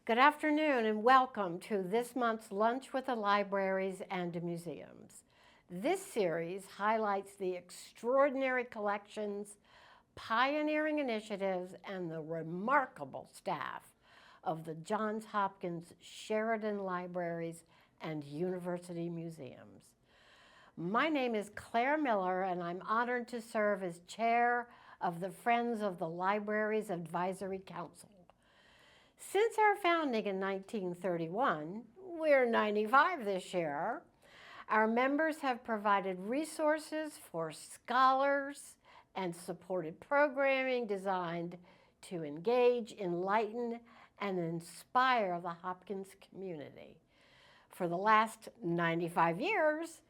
Good afternoon and welcome to this month's Lunch with the Libraries and Museums. This series highlights the extraordinary collections, pioneering initiatives, and the remarkable staff of the Johns Hopkins Sheridan Libraries and University Museums. My name is Claire Miller, and I'm honored to serve as chair of the Friends of the Libraries Advisory Council. Since our founding in 1931, we're 95 this year, our members have provided resources for scholars and supported programming designed to engage, enlighten, and inspire the Hopkins community. For the last 95 years,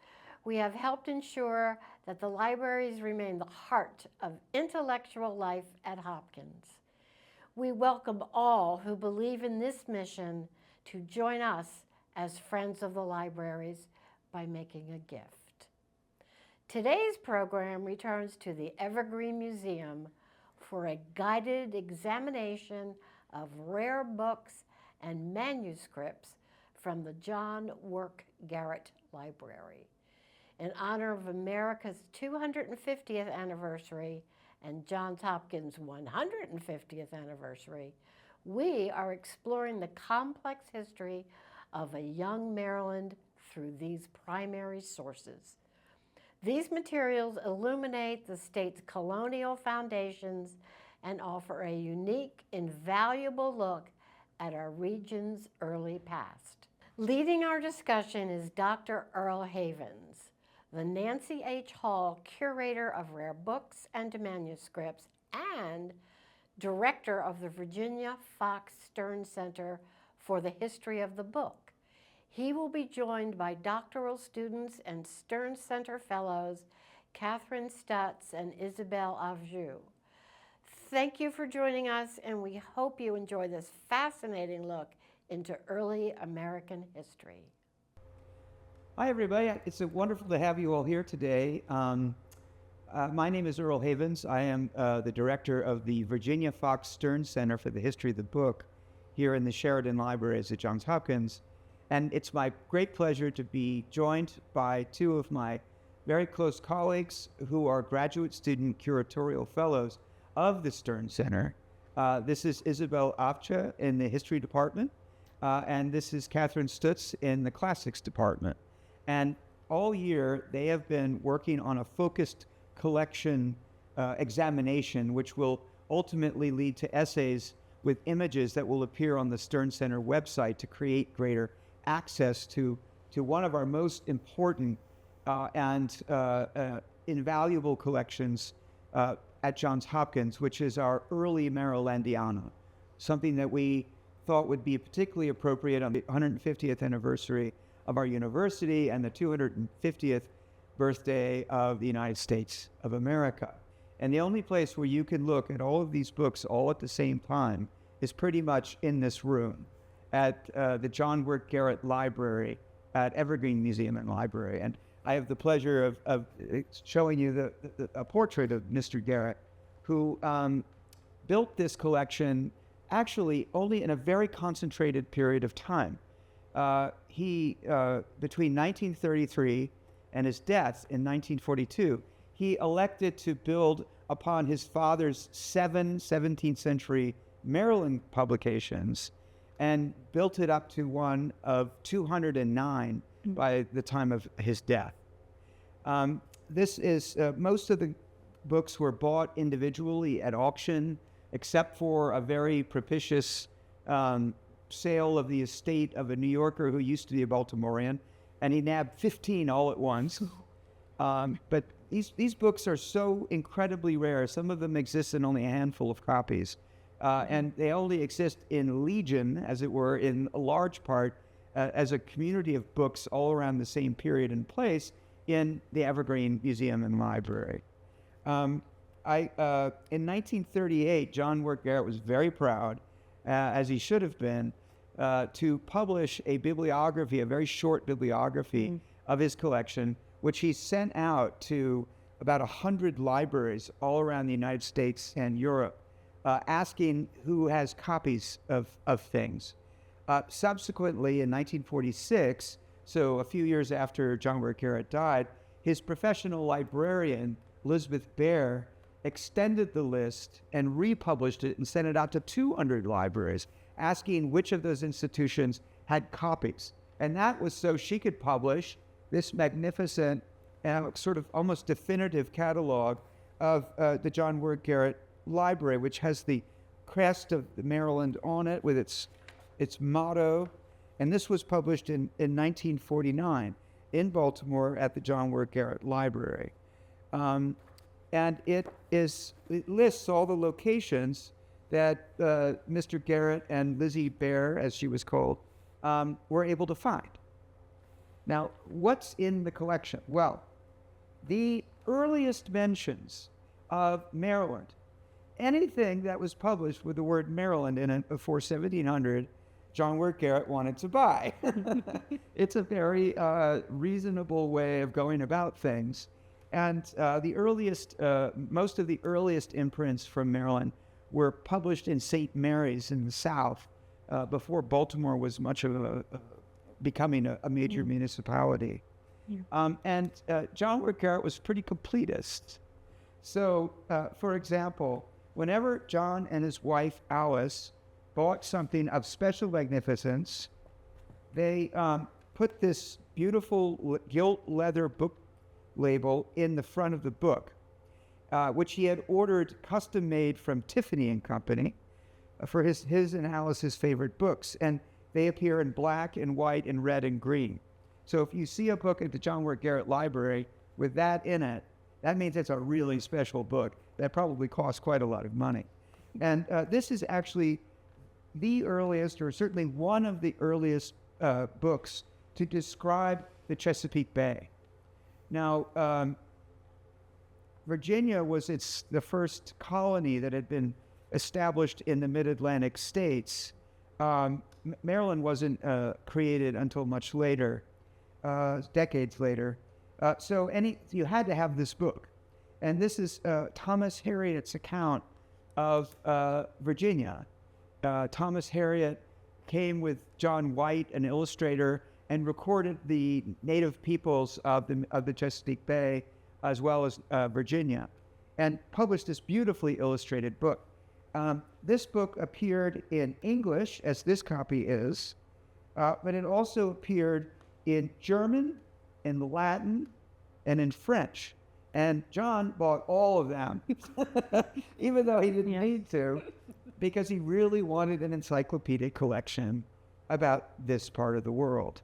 we have helped ensure that the libraries remain the heart of intellectual life at Hopkins. We welcome all who believe in this mission to join us as Friends of the Libraries by making a gift. Today's program returns to the Evergreen Museum for a guided examination of rare books and manuscripts from the John Work Garrett Library. In honor of America's 250th anniversary and Johns Hopkins' 150th anniversary, we are exploring the complex history of a young Maryland through these primary sources. These materials illuminate the state's colonial foundations and offer a unique, invaluable look at our region's early past. Leading our discussion is Dr. Earle Havens, the Nancy H. Hall Curator of Rare Books and Manuscripts and Director of the Virginia Fox Stern Center for the History of the Book. He will be joined by doctoral students and Stern Center fellows Catherine Stutz and Isabelle Avjou. Thank you for joining us, and we hope you enjoy this fascinating look into early American history. Hi, everybody. It's wonderful to have you all here today. My name is Earle Havens. I am the director of the Virginia Fox Stern Center for the History of the Book here in the Sheridan Libraries at Johns Hopkins. And it's my great pleasure to be joined by two of my very close colleagues who are graduate student curatorial fellows of the Stern Center. This is Isabelle Avjou in the History Department, and this is Catherine Stutz in the Classics Department. And all year, they have been working on a focused collection examination, which will ultimately lead to essays with images that will appear on the Stern Center website to create greater access to one of our most important and invaluable collections at Johns Hopkins, which is our Early Marylandiana, something that we thought would be particularly appropriate on the 150th anniversary of our university and the 250th birthday of the United States of America. And the only place where you can look at all of these books all at the same time is pretty much in this room at the John Work Garrett Library at Evergreen Museum and Library. And I have the pleasure of showing you a portrait of Mr. Garrett, who built this collection actually only in a very concentrated period of time. He, between 1933 and his death in 1942, he elected to build upon his father's 7 17th century Maryland publications and built it up to one of 209 by the time of his death. This is, most of the books were bought individually at auction, except for a very propitious sale of the estate of a New Yorker who used to be a Baltimorean, and he nabbed 15 all at once. But these books are so incredibly rare. Some of them exist in only a handful of copies, and they only exist in legion, as it were, in a large part as a community of books all around the same period and place in the Evergreen Museum and Library. In 1938, John Work Garrett was very proud, as he should have been, to publish a bibliography, a very short bibliography of his collection, which he sent out to about 100 libraries all around the United States and Europe, asking who has copies of things. Subsequently, in 1946, so a few years after John Work Garrett died, his professional librarian, Elizabeth Baer, extended the list and republished it and sent it out to 200 libraries, asking which of those institutions had copies. And that was so she could publish this magnificent sort of almost definitive catalog of the John Work Garrett Library, which has the crest of Maryland on it with its motto. And this was published in 1949 in Baltimore at the John Work Garrett Library. And it lists all the locations that Mr. Garrett and Lizzie Baer, as she was called, were able to find. Now, what's in the collection? Well, the earliest mentions of Maryland, anything that was published with the word Maryland in it before 1700, John Work Garrett wanted to buy. It's a very reasonable way of going about things. And most of the earliest imprints from Maryland were published in St. Mary's in the South before Baltimore was much of becoming a major municipality. Yeah. And John Work Garrett was pretty completist. So, for example, whenever John and his wife Alice bought something of special magnificence, they put this beautiful gilt leather book label in the front of the book, which he had ordered custom made from Tiffany and Company for his and Alice's favorite books. And they appear in black and white and red and green. So if you see a book at the John Work Garrett Library with that in it, that means it's a really special book that probably costs quite a lot of money. And this is actually the earliest, or certainly one of the earliest books to describe the Chesapeake Bay. Now, Virginia was the first colony that had been established in the mid-Atlantic states. Maryland wasn't created until much later, decades later. So you had to have this book. And this is Thomas Harriot's account of Virginia. Thomas Harriot came with John White, an illustrator, and recorded the native peoples of the Chesapeake Bay, as well as Virginia, and published this beautifully illustrated book. This book appeared in English, as this copy is, but it also appeared in German, in Latin, and in French. And John bought all of them, even though he didn't need to, because he really wanted an encyclopedic collection about this part of the world.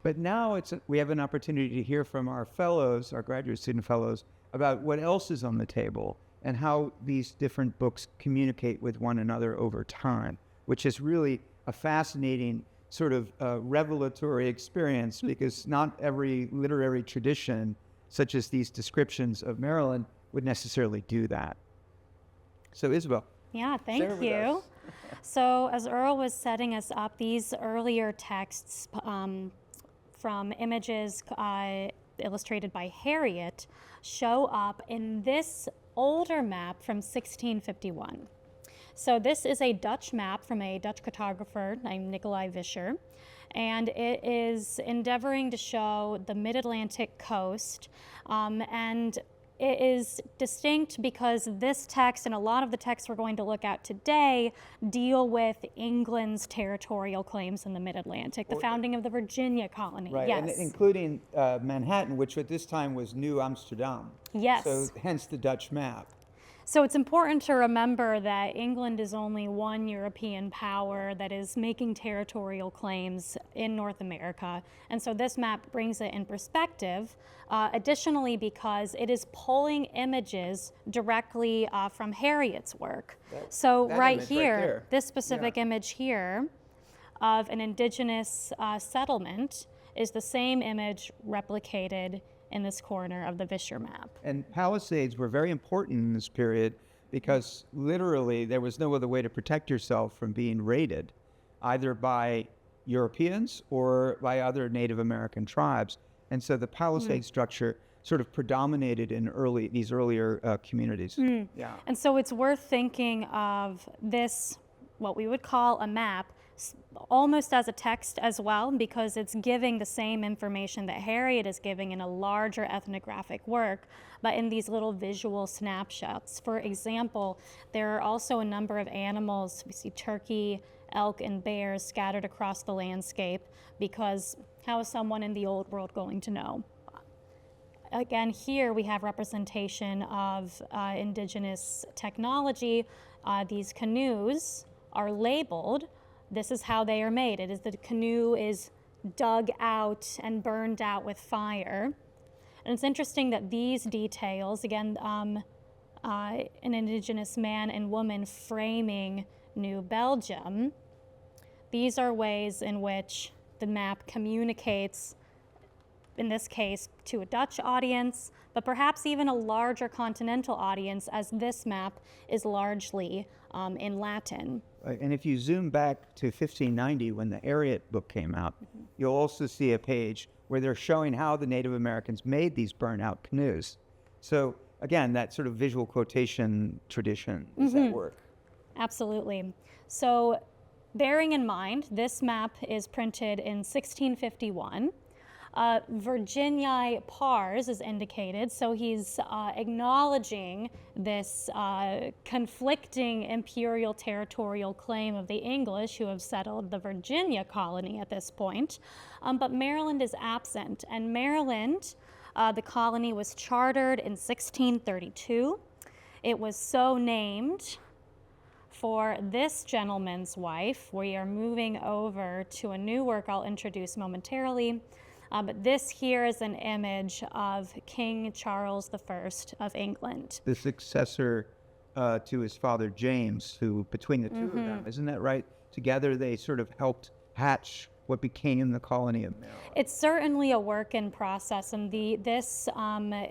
But now we have an opportunity to hear from our fellows, our graduate student fellows, about what else is on the table and how these different books communicate with one another over time, which is really a fascinating sort of revelatory experience, because not every literary tradition, such as these descriptions of Maryland, would necessarily do that. So Isabel. Yeah, thank you. So as Earle was setting us up, these earlier texts from images illustrated by Harriot show up in this older map from 1651. So this is a Dutch map from a Dutch cartographer named Nicolai Vischer, and it is endeavoring to show the mid-Atlantic coast, and it is distinct because this text and a lot of the texts we're going to look at today deal with England's territorial claims in the mid-Atlantic, the founding of the Virginia colony. Right, yes. And including Manhattan, which at this time was New Amsterdam. Yes. So hence the Dutch map. So it's important to remember that England is only one European power that is making territorial claims in North America. And so this map brings it in perspective. Additionally, because it is pulling images directly from Harriot's work. So right here, this specific image here of an indigenous settlement is the same image replicated in this corner of the Vischer map. And palisades were very important in this period because literally there was no other way to protect yourself from being raided, either by Europeans or by other Native American tribes. And so the palisade structure sort of predominated in these earlier communities. Yeah. And so it's worth thinking of this, what we would call a map, almost as a text as well, because it's giving the same information that Harriet is giving in a larger ethnographic work, but in these little visual snapshots. For example, there are also a number of animals. We see turkey, elk, and bears scattered across the landscape, because how is someone in the old world going to know? Again, here we have representation of indigenous technology. These canoes are labeled. This is how they are made. It is the canoe is dug out and burned out with fire. And it's interesting that these details, again, an indigenous man and woman framing New Belgium, these are ways in which the map communicates, in this case, to a Dutch audience, but perhaps even a larger continental audience, as this map is largely in Latin. And if you zoom back to 1590, when the Harriet book came out, you'll also see a page where they're showing how the Native Americans made these burnt-out canoes. So again, that sort of visual quotation tradition, does that work? Absolutely. So bearing in mind, this map is printed in 1651. Virginiae pars is indicated, so he's acknowledging this conflicting imperial territorial claim of the English who have settled the Virginia colony at this point. But Maryland is absent, and Maryland, the colony was chartered in 1632. It was so named for this gentleman's wife. We are moving over to a new work I'll introduce momentarily. But this here is an image of King Charles I of England. The successor to his father James, who between the two of them, isn't that right? Together they sort of helped hatch what became the colony of Maryland. It's certainly a work in process, and this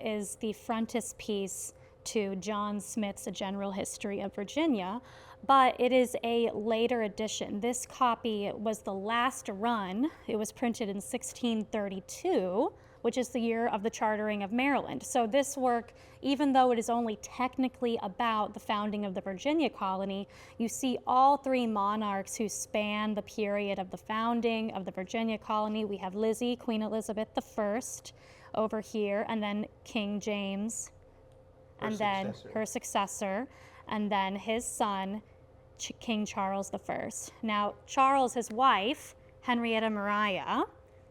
is the frontispiece to John Smith's A General History of Virginia, but it is a later edition. This copy was the last run. It was printed in 1632, which is the year of the chartering of Maryland. So this work, even though it is only technically about the founding of the Virginia colony, you see all three monarchs who span the period of the founding of the Virginia colony. We have Lizzie, Queen Elizabeth I over here, and then King James, and then her successor, and then his son, King Charles I. Now, Charles, his wife, Henrietta Maria,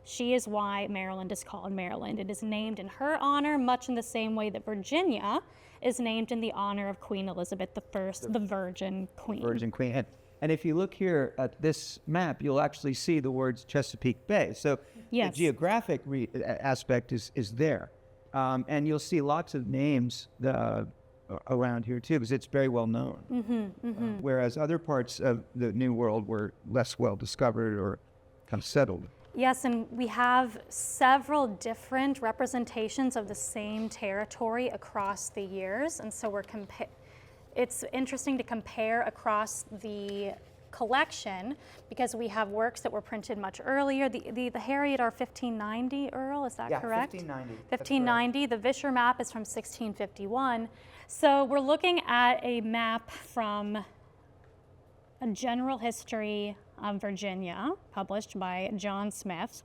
she is why Maryland is called Maryland. It is named in her honor, much in the same way that Virginia is named in the honor of Queen Elizabeth I, the Virgin Queen. Virgin Queen. And if you look here at this map, you'll actually see the words Chesapeake Bay. So the geographic aspect is there. And you'll see lots of names around here too, because it's very well known. Whereas other parts of the New World were less well discovered or kind of settled. Yes, and we have several different representations of the same territory across the years, and so it's interesting to compare across the collection, because we have works that were printed much earlier. The Harriet are 1590, Earle, is that correct? 1590. 1590. The Vischer map is from 1651. So we're looking at a map from A General History of Virginia, published by John Smith.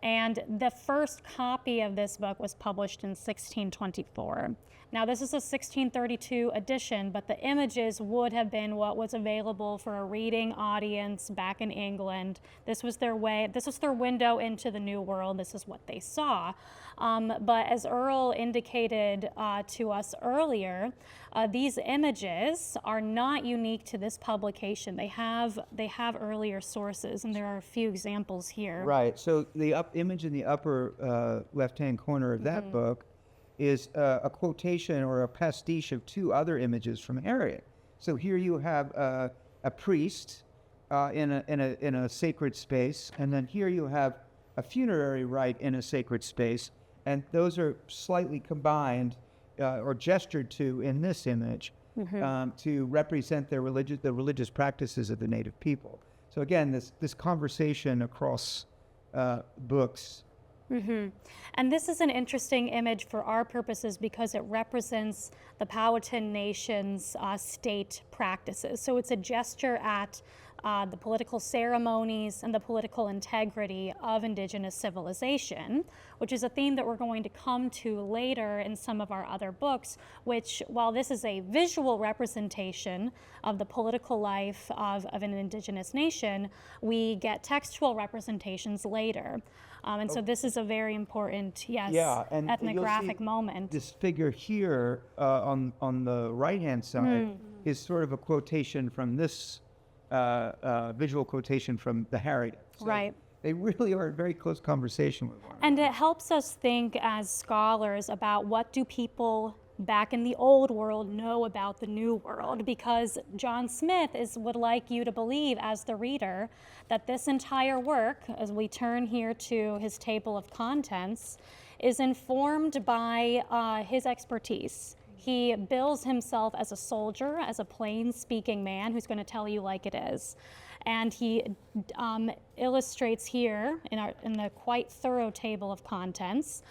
And the first copy of this book was published in 1624. Now, this is a 1632 edition, but the images would have been what was available for a reading audience back in England. This was their window into the New World. This is what they saw. But as Earle indicated to us earlier, these images are not unique to this publication. They have earlier sources, and there are a few examples here. Right. So the image in the upper left-hand corner of that book is a quotation or a pastiche of two other images from Harriet. So here you have a priest in a sacred space, and then here you have a funerary rite in a sacred space, and those are slightly combined or gestured to in this image to represent the religious practices of the native people. So again, this conversation across books. And this is an interesting image for our purposes because it represents the Powhatan Nation's state practices. So it's a gesture at the political ceremonies, and the political integrity of indigenous civilization, which is a theme that we're going to come to later in some of our other books, which, while this is a visual representation of the political life of an indigenous nation, we get textual representations later. And so this is a very important, and ethnographic you'll see moment. This figure here on the right-hand side is sort of a quotation from this visual quotation from the Harriet. So Right. They really are in very close conversation with one And another. it helps us think as scholars about what do people back in the old world know about the new world, because John Smith would like you to believe as the reader that this entire work, as we turn here to his table of contents, is informed by his expertise. He bills himself as a soldier, as a plain-speaking man who's going to tell you like it is. And he illustrates here in the quite thorough table of contents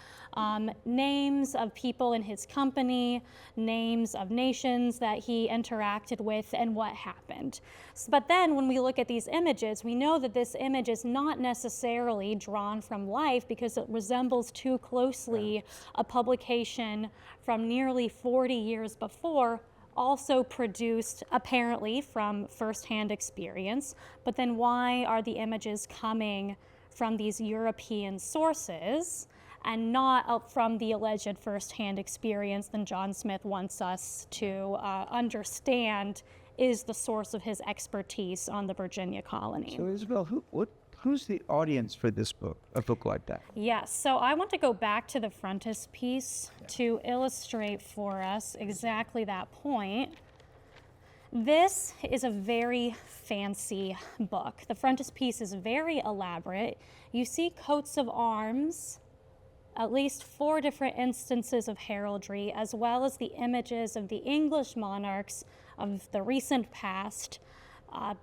names of people in his company, names of nations that he interacted with, and what happened. But then when we look at these images, we know that this image is not necessarily drawn from life because it resembles too closely a publication from nearly 40 years before, also produced apparently from firsthand experience. But then why are the images coming from these European sources and not from the alleged firsthand experience that John Smith wants us to understand is the source of his expertise on the Virginia colony? So Isabel, who's the audience for this book, a book like that? Yes, so I want to go back to the frontispiece to illustrate for us exactly that point. This is a very fancy book. The frontispiece is very elaborate. You see coats of arms, at least 4 different instances of heraldry, as well as the images of the English monarchs of the recent past,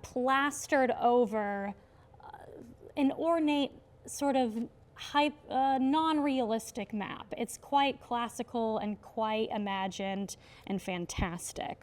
plastered over an ornate sort of non-realistic map. It's quite classical and quite imagined and fantastic.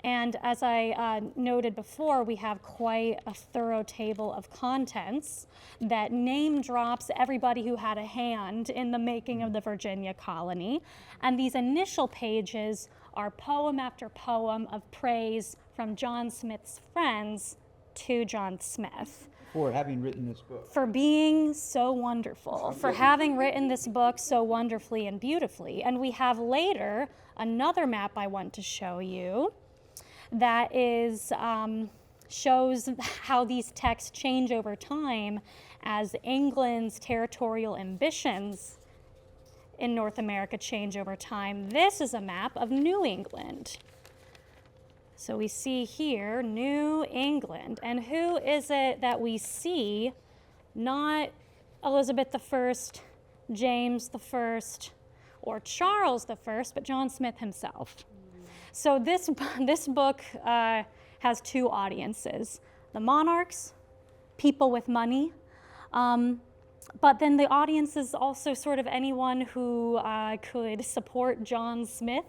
And as I noted before, we have quite a thorough table of contents that name drops everybody who had a hand in the making of the Virginia colony. And these initial pages are poem after poem of praise from John Smith's friends to John Smith. For having written this book. For being so wonderful, for having written this book so wonderfully and beautifully. And we have later another map I want to show you that is shows how these texts change over time as England's territorial ambitions in North America change over time. This is a map of New England. So we see here New England, and who is it that we see? Not Elizabeth I, James I, or Charles I, but John Smith himself. So this book has 2 audiences: the monarchs, people with money, but then the audience is also sort of anyone who could support John Smith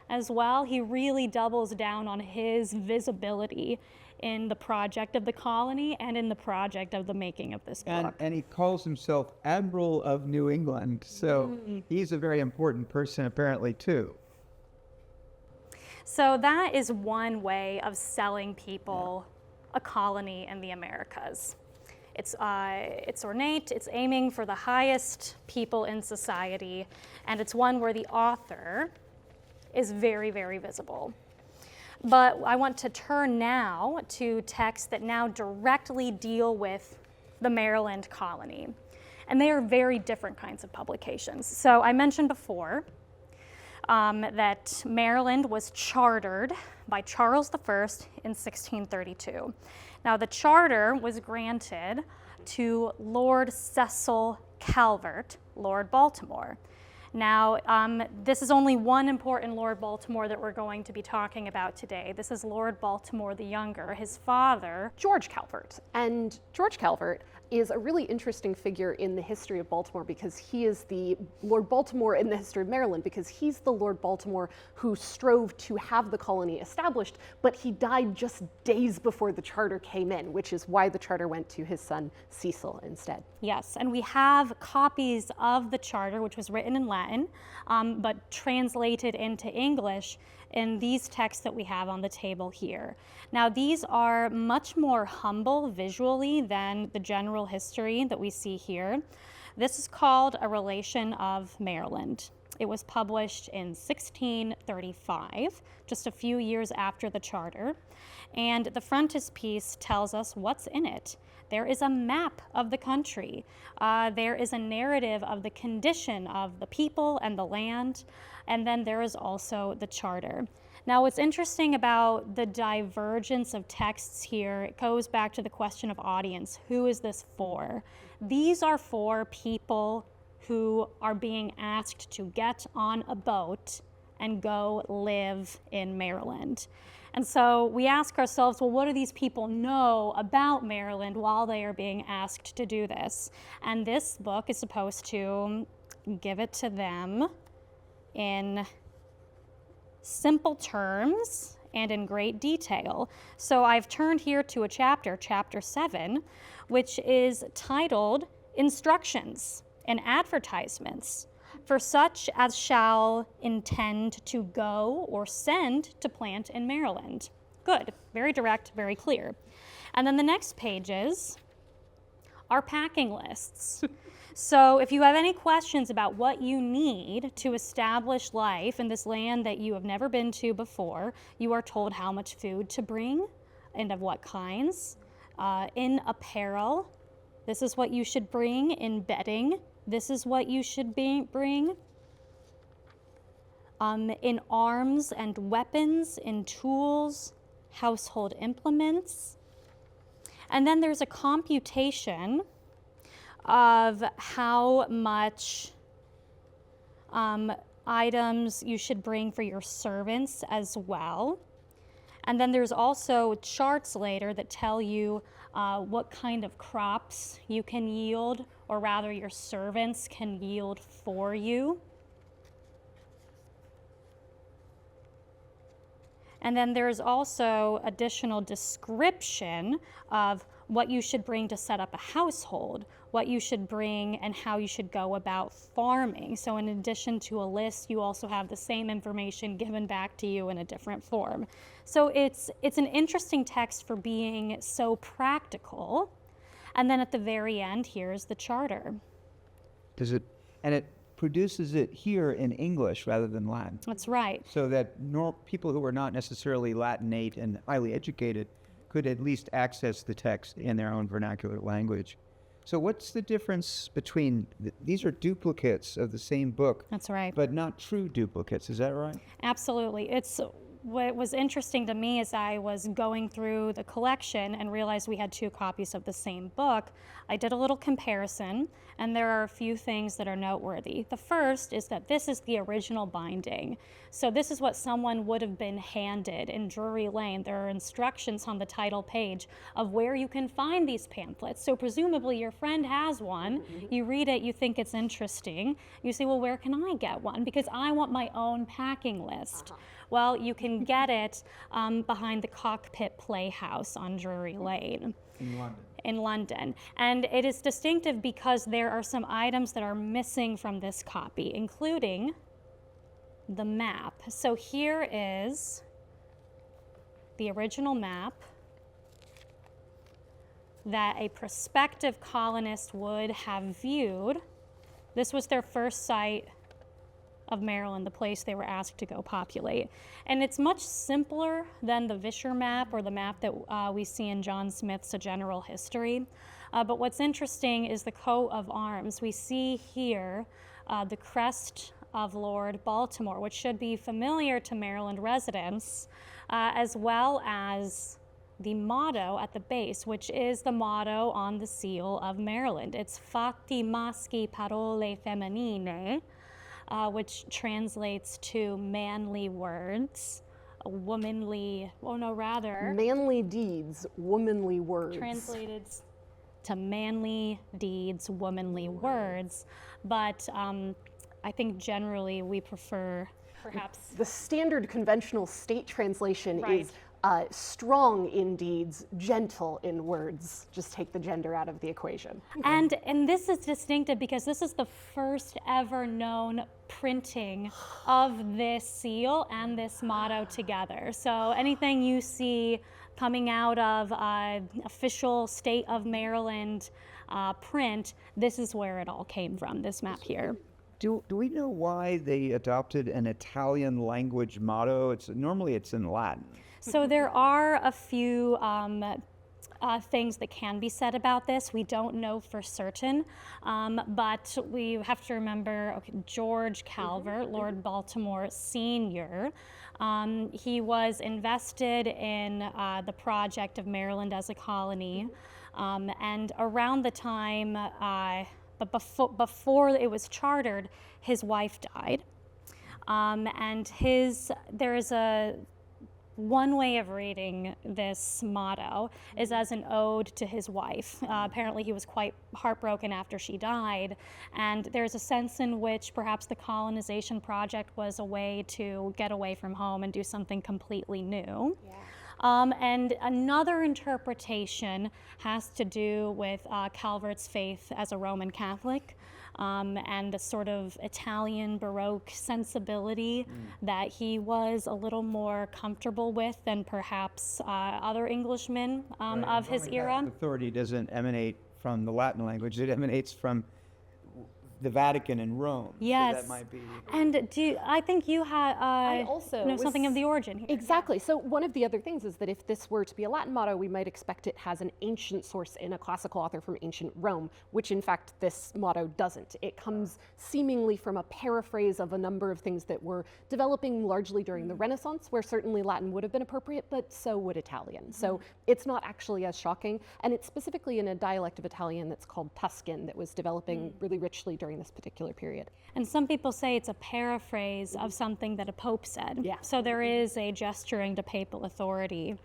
as well. He really doubles down on his visibility in the project of the colony and in the project of the making of this book. And he calls himself Admiral of New England, so he's a very important person apparently too. So that is one way of selling people a colony in the Americas. It's ornate, it's aiming for the highest people in society, and it's one where the author is very, very visible. But I want to turn now to texts that now directly deal with the Maryland colony. And they are very different kinds of publications. So I mentioned before that Maryland was chartered by Charles I in 1632. Now the charter was granted to Lord Cecil Calvert, Lord Baltimore. Now, this is only one important Lord Baltimore that we're going to be talking about today. This is Lord Baltimore the Younger, his father. George Calvert. And George Calvert is a really interesting figure in the history of Baltimore, because he is the Lord Baltimore in the history of Maryland, because he's the Lord Baltimore who strove to have the colony established, but he died just days before the charter came in, which is why the charter went to his son Cecil instead. Yes, and we have copies of the charter, which was written in Latin, but translated into English in these texts that we have on the table here. Now, these are much more humble visually than the general history that we see here. This is called A Relation of Maryland. It was published in 1635, just a few years after the charter, and the frontispiece tells us what's in it. There is a map of the country. There is a narrative of the condition of the people and the land, and then there is also the charter. Now, what's interesting about the divergence of texts here, it goes back to the question of audience. Who is this for? These are for people who are being asked to get on a boat and go live in Maryland. And so we ask ourselves, well, what do these people know about Maryland while they are being asked to do this? And this book is supposed to give it to them in simple terms and in great detail. So I've turned here to a chapter, chapter 7, which is titled Instructions and Advertisements for such as shall intend to go or send to plant in Maryland. Good, very direct, very clear. And then the next pages are packing lists. So if you have any questions about what you need to establish life in this land that you have never been to before, you are told how much food to bring and of what kinds. In apparel, this is what you should bring. In bedding, this is what you should bring. In arms and weapons, in tools, household implements. And then there's a computation of how much items you should bring for your servants as well. And then there's also charts later that tell you what kind of crops you can yield, or rather your servants can yield for you. And then there's also additional description of what you should bring to set up a household, what you should bring and how you should go about farming. So in addition to a list, you also have the same information given back to you in a different form. So it's an interesting text for being so practical. And then at the very end, here's the charter. And it produces it here in English rather than Latin. That's right. So that people who are not necessarily Latinate and highly educated could at least access the text in their own vernacular language. So what's the difference between, these are duplicates of the same book. That's right. But not true duplicates, is that right? Absolutely. What was interesting to me as I was going through the collection and realized we had 2 copies of the same book, I did a little comparison, and there are a few things that are noteworthy. The first is that this is the original binding. So this is what someone would have been handed in Drury Lane. There are instructions on the title page of where you can find these pamphlets. So presumably your friend has one, you read it, you think it's interesting, you say, well, where can I get one? Because I want my own packing list. Well, you can get it behind the Cockpit Playhouse on Drury Lane. In London. And it is distinctive because there are some items that are missing from this copy, including the map. So here is the original map that a prospective colonist would have viewed. This was their first sight of Maryland, the place they were asked to go populate. And it's much simpler than the Vischer map or the map that we see in John Smith's A General History. But what's interesting is the coat of arms. We see here the crest of Lord Baltimore, which should be familiar to Maryland residents, as well as the motto at the base, which is the motto on the seal of Maryland. It's Fatti maschi parole femminine, which translates to manly words, womanly, manly deeds, womanly words. to manly deeds, womanly words. But I think generally we prefer perhaps. The standard conventional state translation Right. is strong in deeds, gentle in words. Just take the gender out of the equation. And this is distinctive because this is the first ever known printing of this seal and this motto together. So anything you see coming out of official state of Maryland print, this is where it all came from, this map here. Do we know why they adopted an Italian language motto? Normally it's in Latin. So there are a few things that can be said about this. We don't know for certain, but we have to remember George Calvert, Lord Baltimore Sr., he was invested in the project of Maryland as a colony, and around the time, but before it was chartered, his wife died. And there is one way of reading this motto is as an ode to his wife. Apparently he was quite heartbroken after she died, and there's a sense in which perhaps the colonization project was a way to get away from home and do something completely new. Yeah. And another interpretation has to do with Calvert's faith as a Roman Catholic. And the sort of Italian Baroque sensibility that he was a little more comfortable with than perhaps other Englishmen of his era. Authority doesn't emanate from the Latin language; it emanates from the Vatican and Rome. Yes. So that might be. And I think you had I also know something of the origin here. Exactly. So one of the other things is that if this were to be a Latin motto, we might expect it has an ancient source in a classical author from ancient Rome, which in fact this motto doesn't. It comes seemingly from a paraphrase of a number of things that were developing largely during the Renaissance, where certainly Latin would have been appropriate, but so would Italian. So it's not actually as shocking, and it's specifically in a dialect of Italian that's called Tuscan that was developing really richly during this particular period. And some people say it's a paraphrase of something that a pope said. Yeah. So there is a gesturing to papal authority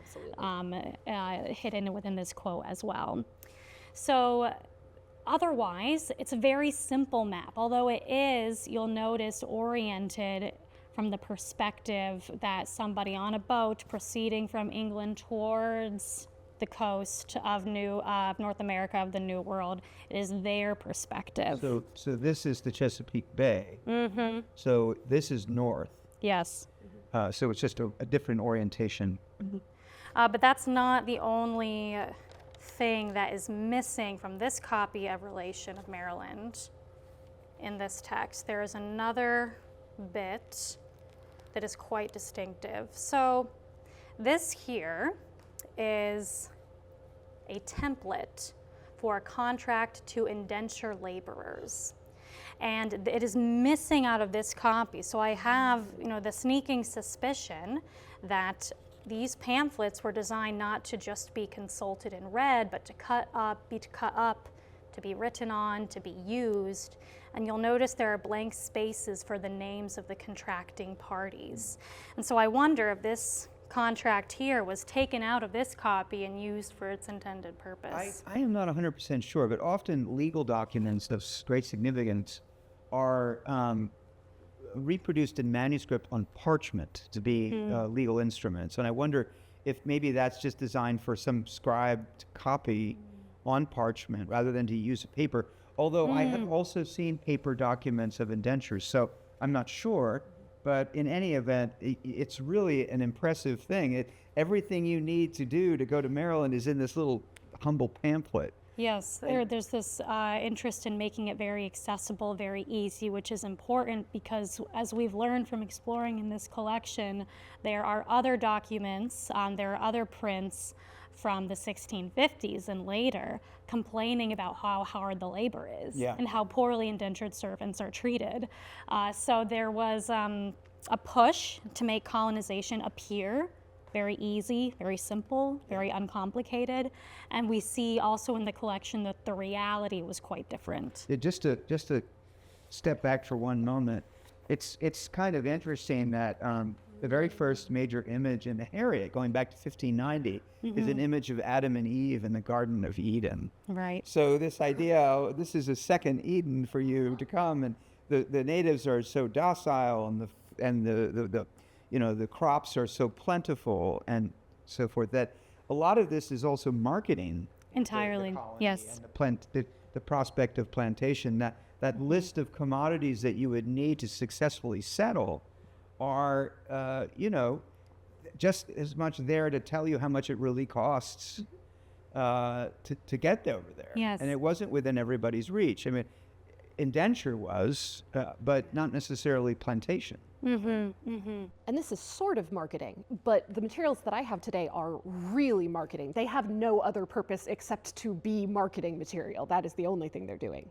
hidden within this quote as well. So otherwise, it's a very simple map, although it is, you'll notice, oriented from the perspective that somebody on a boat proceeding from England towards the coast of North America, of the New World. It is their perspective. So this is the Chesapeake Bay. Mm-hmm. So this is north. Yes. So it's just a different orientation. Mm-hmm. But that's not the only thing that is missing from this copy of Relation of Maryland in this text. There is another bit that is quite distinctive. So this here is a template for a contract to indenture laborers. And it is missing out of this copy. So I have, the sneaking suspicion that these pamphlets were designed not to just be consulted and read, but to be cut up, to be written on, to be used. And you'll notice there are blank spaces for the names of the contracting parties. And so I wonder if this contract here was taken out of this copy and used for its intended purpose. I am not 100% sure, but often legal documents of great significance are reproduced in manuscript on parchment to be legal instruments. And I wonder if maybe that's just designed for some scribed copy on parchment rather than to use a paper. Although I have also seen paper documents of indentures, so I'm not sure. But in any event, it's really an impressive thing. Everything you need to do to go to Maryland is in this little humble pamphlet. Yes, there's this interest in making it very accessible, very easy, which is important because as we've learned from exploring in this collection, there are other documents, there are other prints from the 1650s and later complaining about how hard the labor is and how poorly indentured servants are treated. So there was a push to make colonization appear very easy, very simple, very uncomplicated. And we see also in the collection that the reality was quite different. Just to step back for one moment, it's kind of interesting that The very first major image in Harriet, going back to 1590, is an image of Adam and Eve in the Garden of Eden. Right. So this idea, this is a second Eden for you to come, and the natives are so docile, and the crops are so plentiful and so forth, that a lot of this is also marketing. Entirely. The colony Yes. and the prospect of plantation. That list of commodities that you would need to successfully settle are, just as much there to tell you how much it really costs to get over there. Yes. And it wasn't within everybody's reach. I mean, indenture was, but not necessarily plantation. And this is sort of marketing, but the materials that I have today are really marketing. They have no other purpose except to be marketing material. That is the only thing they're doing.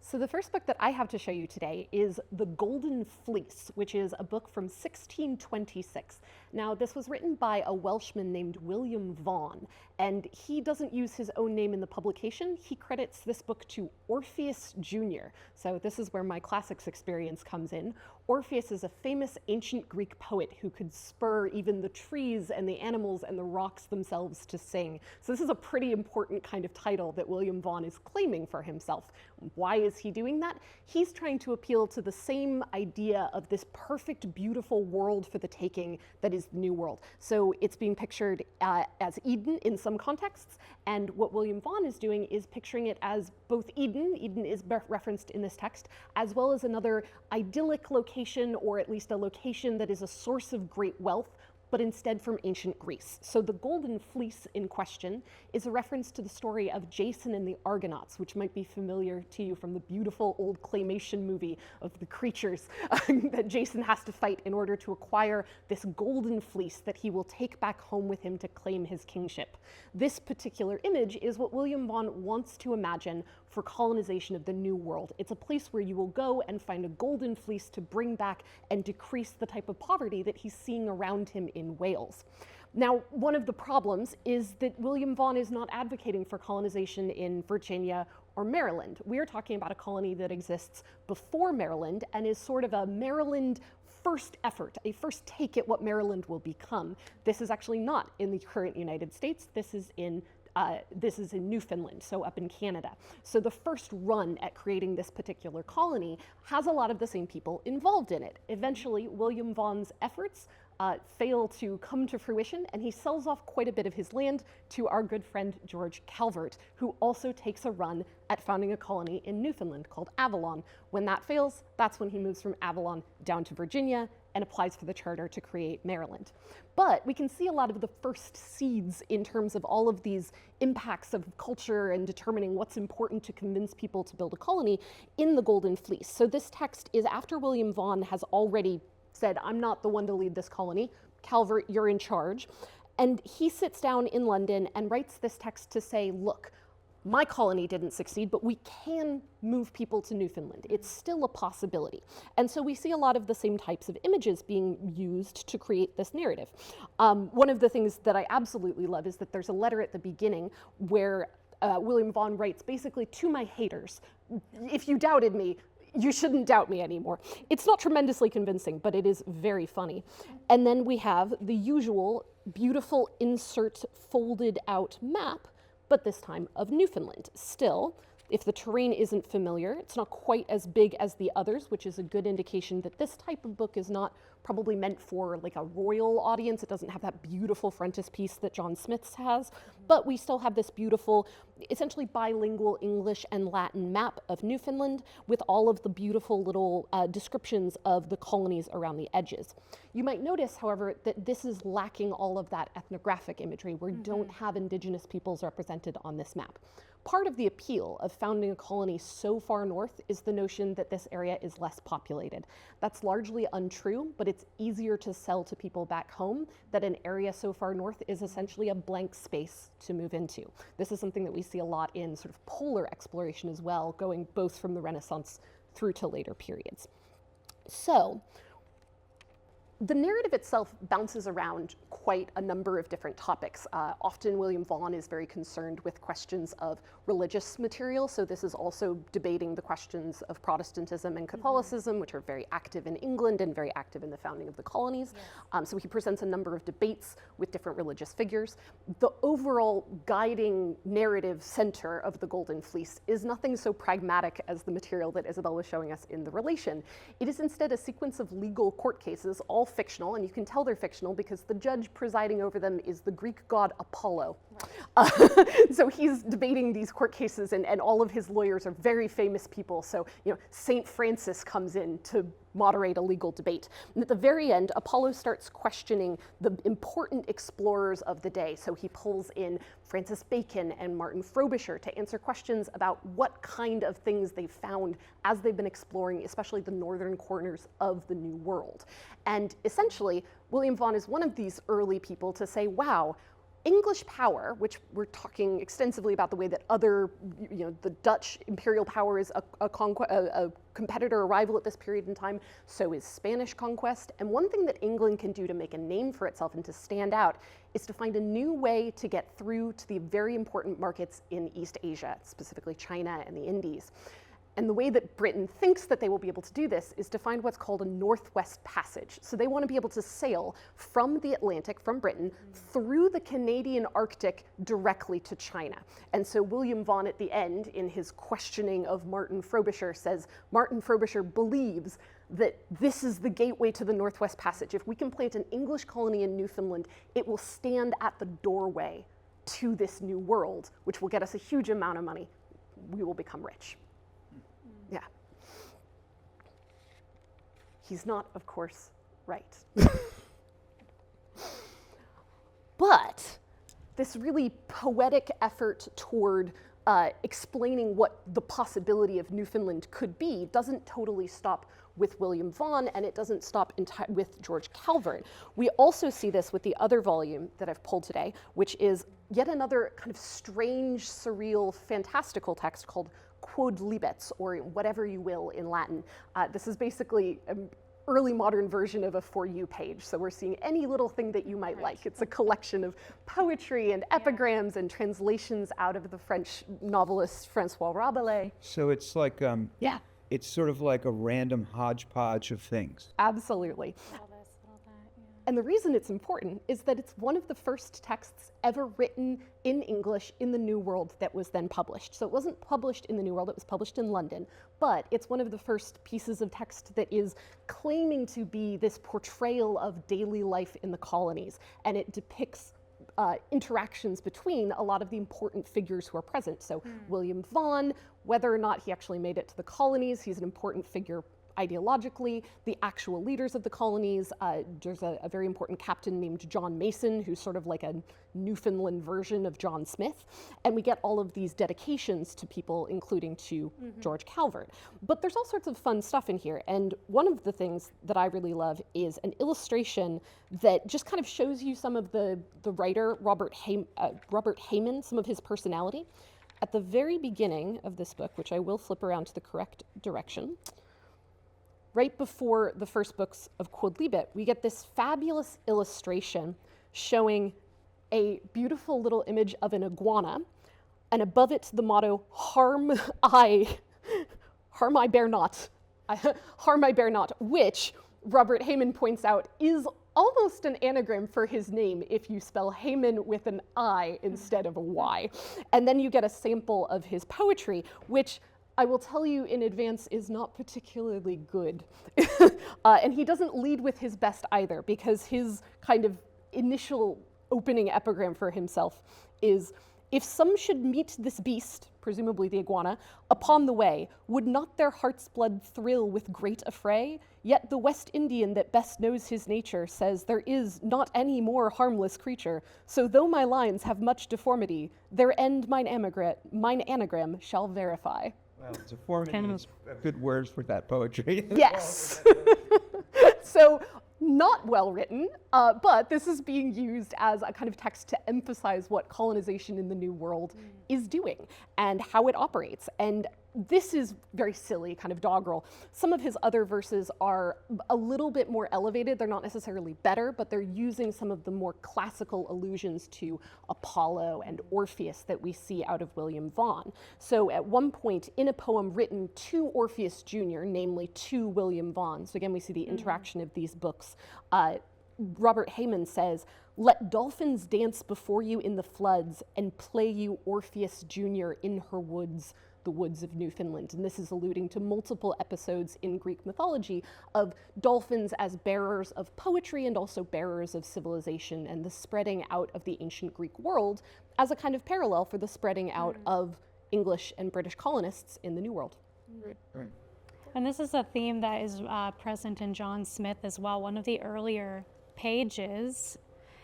So the first book that I have to show you today is The Golden Fleece, which is a book from 1626. Now, this was written by a Welshman named William Vaughan, and he doesn't use his own name in the publication. He credits this book to Orpheus Jr. So this is where my classics experience comes in. Orpheus is a famous ancient Greek poet who could spur even the trees and the animals and the rocks themselves to sing. So this is a pretty important kind of title that William Vaughan is claiming for himself. Why is he doing that? He's trying to appeal to the same idea of this perfect, beautiful world for the taking that is the New World. So it's being pictured as Eden in some contexts, and what William Vaughan is doing is picturing it as both Eden is referenced in this text, as well as another idyllic location, or at least a location that is a source of great wealth, but instead from ancient Greece. So the Golden Fleece in question is a reference to the story of Jason and the Argonauts, which might be familiar to you from the beautiful old claymation movie of the creatures that Jason has to fight in order to acquire this golden fleece that he will take back home with him to claim his kingship. This particular image is what William Vaughan wants to imagine for colonization of the New World. It's a place where you will go and find a golden fleece to bring back and decrease the type of poverty that he's seeing around him in Wales. Now, one of the problems is that William Vaughan is not advocating for colonization in Virginia or Maryland. We are talking about a colony that exists before Maryland and is sort of a Maryland first effort, a first take at what Maryland will become. This is actually not in the current United States. This is in Newfoundland, so up in Canada. So the first run at creating this particular colony has a lot of the same people involved in it. Eventually, William Vaughan's efforts fail to come to fruition, and he sells off quite a bit of his land to our good friend George Calvert, who also takes a run at founding a colony in Newfoundland called Avalon. When that fails, that's when he moves from Avalon down to Virginia and applies for the charter to create Maryland. But we can see a lot of the first seeds in terms of all of these impacts of culture and determining what's important to convince people to build a colony in the Golden Fleece. So this text is after William Vaughan has already said, I'm not the one to lead this colony. Calvert, you're in charge. And he sits down in London and writes this text to say, look, my colony didn't succeed, but we can move people to Newfoundland. It's still a possibility. And so we see a lot of the same types of images being used to create this narrative. One of the things that I absolutely love is that there's a letter at the beginning where William Vaughan writes basically to my haters, if you doubted me, you shouldn't doubt me anymore. It's not tremendously convincing, but it is very funny. And then we have the usual beautiful insert folded out map, but this time of Newfoundland. Still, if the terrain isn't familiar, it's not quite as big as the others, which is a good indication that this type of book is not probably meant for like a royal audience. It doesn't have that beautiful frontispiece that John Smith's has, but we still have this beautiful, essentially bilingual English and Latin map of Newfoundland with all of the beautiful little descriptions of the colonies around the edges. You might notice, however, that this is lacking all of that ethnographic imagery. We don't have indigenous peoples represented on this map. Part of the appeal of founding a colony so far north is the notion that this area is less populated. That's largely untrue, but it's easier to sell to people back home that an area so far north is essentially a blank space to move into. This is something that we see a lot in sort of polar exploration as well, going both from the Renaissance through to later periods. So, The narrative itself bounces around quite a number of different topics. Often William Vaughan is very concerned with questions of religious material, so this is also debating the questions of Protestantism and Catholicism, which are very active in England and very active in the founding of the colonies. So he presents a number of debates with different religious figures. The overall guiding narrative center of the Golden Fleece is nothing so pragmatic as the material that Isabel was showing us in the relation. It is instead a sequence of legal court cases, all fictional, and you can tell they're fictional because the judge presiding over them is the Greek god Apollo. So he's debating these court cases, and all of his lawyers are very famous people. So, you know, Saint Francis comes in to moderate a legal debate. And at the very end, Apollo starts questioning the important explorers of the day. So he pulls in Francis Bacon and Martin Frobisher to answer questions about what kind of things they found as they've been exploring, especially the northern corners of the New World. And essentially, William Vaughan is one of these early people to say, wow, English power, which we're talking extensively about the way that other, you know, the Dutch imperial power is a competitor, a rival at this period in time, so is Spanish conquest. And one thing that England can do to make a name for itself and to stand out is to find a new way to get through to the very important markets in East Asia, specifically China and the Indies. And the way that Britain thinks that they will be able to do this is to find what's called a northwest passage. So they want to be able to sail from the Atlantic, from Britain, through the Canadian Arctic directly to China. And so William Vaughan at the end, in his questioning of Martin Frobisher, says Martin Frobisher believes that this is the gateway to the Northwest Passage. If we can plant an English colony in Newfoundland, it will stand at the doorway to this new world, which will get us a huge amount of money. We will become rich. Yeah. He's not, of course, right. But this really poetic effort toward explaining what the possibility of Newfoundland could be doesn't totally stop with William Vaughan, and it doesn't stop with George Calvert. We also see this with the other volume that I've pulled today, which is yet another kind of strange, surreal, fantastical text called Quod Libet, or whatever you will in Latin. This is basically an early modern version of a For You page. So we're seeing any little thing that you might like. It's a collection of poetry and epigrams and translations out of the French novelist Francois Rabelais. So it's like, it's sort of like a random hodgepodge of things. Absolutely. And the reason it's important is that it's one of the first texts ever written in English in the New World that was then published. So it wasn't published in the New World, it was published in London, but it's one of the first pieces of text that is claiming to be this portrayal of daily life in the colonies. And it depicts interactions between a lot of the important figures who are present. So William Vaughan, whether or not he actually made it to the colonies, he's an important figure ideologically, the actual leaders of the colonies. There's a very important captain named John Mason, who's sort of like a Newfoundland version of John Smith. And we get all of these dedications to people, including to George Calvert. But there's all sorts of fun stuff in here. And one of the things that I really love is an illustration that just kind of shows you some of the writer, Robert Heyman, some of his personality. At the very beginning of this book, which I will flip around to the correct direction, right before the first books of Quod Libet, we get this fabulous illustration showing a beautiful little image of an iguana, and above it the motto, harm I bear not, which Robert Heyman points out is almost an anagram for his name if you spell Heyman with an I instead of a Y. And then you get a sample of his poetry, which I will tell you in advance is not particularly good. And he doesn't lead with his best either, because his kind of initial opening epigram for himself is, if some should meet this beast, presumably the iguana, upon the way, would not their heart's blood thrill with great affray? Yet the West Indian that best knows his nature says there is not any more harmless creature. So though my lines have much deformity, their end mine anagram shall verify. Well, it's a form of good words for that poetry. Yes. So not well written, but this is being used as a kind of text to emphasize what colonization in the New World is doing and how it operates. And this is very silly, kind of doggerel. Some of his other verses are a little bit more elevated. They're not necessarily better, but they're using some of the more classical allusions to Apollo and Orpheus that we see out of William Vaughan. So at one point in a poem written to Orpheus Jr., namely to William Vaughan, so again we see the interaction of these books, Robert Heyman says, "Let dolphins dance before you in the floods and play you Orpheus Jr. in her woods, the woods of Newfoundland." And this is alluding to multiple episodes in Greek mythology of dolphins as bearers of poetry and also bearers of civilization, and the spreading out of the ancient Greek world as a kind of parallel for the spreading out of English and British colonists in the New World. Right. And this is a theme that is present in John Smith as well. One of the earlier pages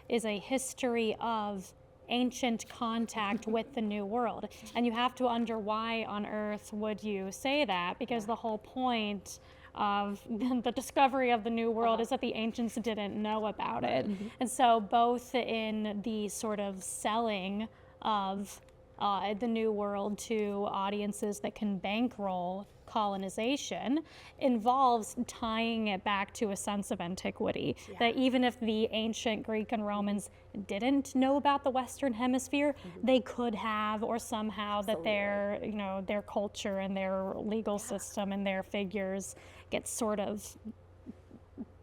is a history of ancient contact with the New World. And you have to wonder, why on earth would you say that? Because the whole point of the discovery of the New World is that the ancients didn't know about it. And so both in the sort of selling of the New World to audiences that can bankroll colonization involves tying it back to a sense of antiquity. That even if the ancient Greek and Romans didn't know about the Western Hemisphere, they could have, or somehow that their, you know, their culture and their legal system and their figures get sort of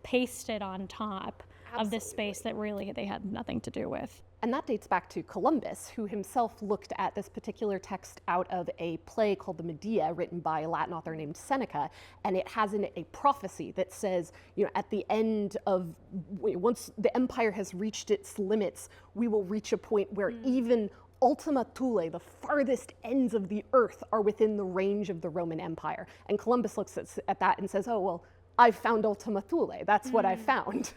pasted on top of this space that really they had nothing to do with. And that dates back to Columbus, who himself looked at this particular text out of a play called the Medea, written by a Latin author named Seneca. And it has in it a prophecy that says, you know, at the end of, once the empire has reached its limits, we will reach a point where even Ultima Thule, the farthest ends of the earth, are within the range of the Roman Empire. And Columbus looks at that and says, oh, well, I've found Ultima Thule. That's what I found.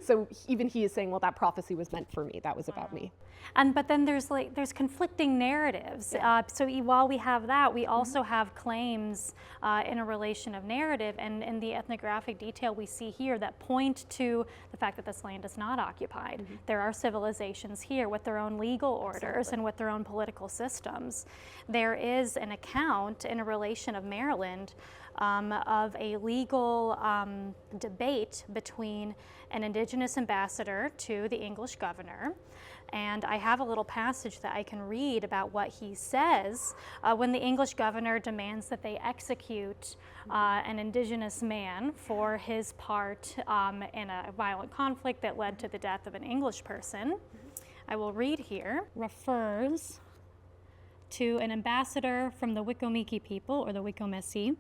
So even he is saying, well, that prophecy was meant for me. That was about me. And but then there's conflicting narratives. While we have that, we also have claims in a relation of narrative, and in the ethnographic detail we see here that point to the fact that this land is not occupied. There are civilizations here with their own legal orders and with their own political systems. There is an account in a relation of Maryland of a legal debate between an indigenous ambassador to the English governor. And I have a little passage that I can read about what he says when the English governor demands that they execute an indigenous man for his part in a violent conflict that led to the death of an English person. I will read here. Refers to an ambassador from the Wikomiki people, or the Wikomesi.